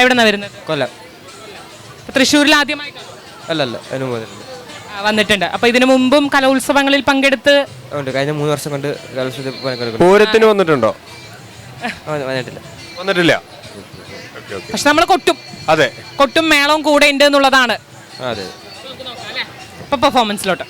എവിടെന്നാ വരുന്നത്? കൊല്ലം. തൃശ്ശൂരിൽ ആദ്യമായിട്ടാണ്? അല്ലല്ല, അതിന് വന്നിട്ടുണ്ട്. വന്നിട്ടുണ്ട്. അപ്പൊ ഇതിനു മുമ്പും കലോത്സവങ്ങളിൽ പങ്കെടുത്ത്? കഴിഞ്ഞ 3 വർഷം കൊണ്ട് കലോത്സവത്തിൽ പങ്കെടുക്കുന്നു. പൂരത്തിന് വന്നിട്ടുണ്ടോ? വന്നിട്ടില്ല. വന്നിട്ടില്ല. പക്ഷെ നമ്മൾ കൊട്ടും. അതെ, കൊട്ടും മേളവും കൂടെ ഉണ്ട് എന്നുള്ളതാണ്. അതെ. അപ്പൊ പെർഫോമൻസിലോട്ട്.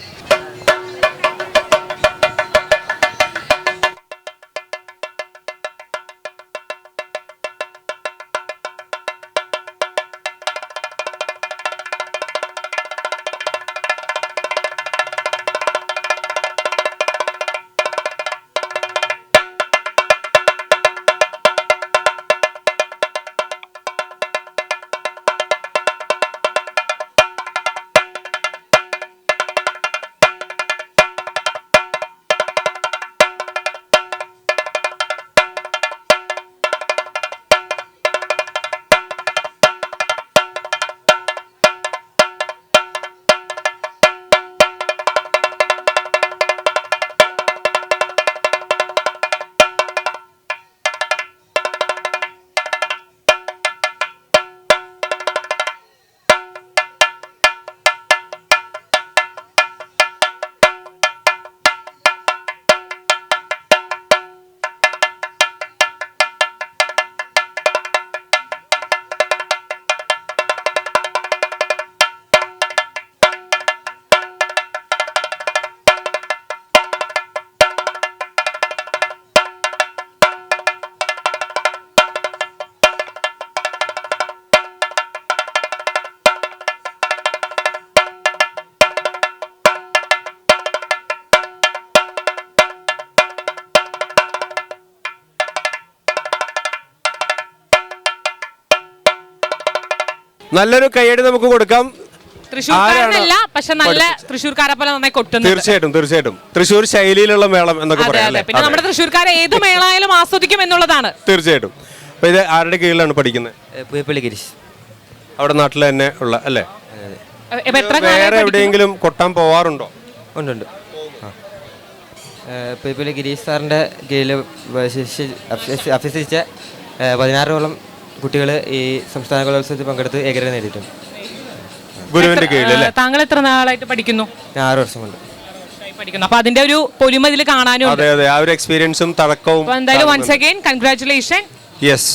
നല്ലൊരു കൈയടി നമുക്ക് കൊടുക്കാം. തൃശ്ശൂർക്കാരനല്ല, പക്ഷെ നല്ല തൃശ്ശൂർക്കാരെ പോലെ നന്നായി കൊട്ടുന്നു. തീർച്ചയായിട്ടും തൃശ്ശൂർ ശൈലിയിലുള്ള മേളം എന്നൊക്കെ പറയാം. പിന്നെ നമ്മുടെ തൃശ്ശൂർക്കാരെ ഏത് മേളായാലും ആസ്വദിക്കും എന്നുള്ളതാണ്. തീർച്ചയായിട്ടും. അപ്പൊ ഇത് ആരുടെ കീഴിലാണ് പഠിക്കുന്നത്? പുയപ്പള്ളി ഗിരീഷ്. അവിടെ നാട്ടിൽ തന്നെ ഉള്ള അല്ലേ? എത്ര വേറെ എവിടെയെങ്കിലും കൊട്ടാൻ പോവാറുണ്ടോ? ഉണ്ട്. പുയപ്പള്ളി ഗിരീഷ് സാറിന്റെ കീഴിൽ അഭ്യസിച്ച 16ഓളം കുട്ടികൾ ഈ സംസ്ഥാന കലോത്സവത്തിൽ പങ്കെടുത്ത് ഏകര നേടിയിട്ടുണ്ട്. ഗുരുവിന്റെ കീഴിൽ. താങ്കൾ എത്ര നാളായിട്ട് പഠിക്കുന്നു? 6 വർഷം കൊണ്ട് പഠിക്കുന്നു. അപ്പൊ അതിന്റെ ഒരു പൊലിമ ഇതിൽ കാണാനും. അതെ, ആ ഒരു എക്സ്പീരിയൻസും തടക്കവും. എന്തായാലും വൺസ് അഗൈൻ കൺഗ്രാറ്റുലേഷൻ. യെസ്.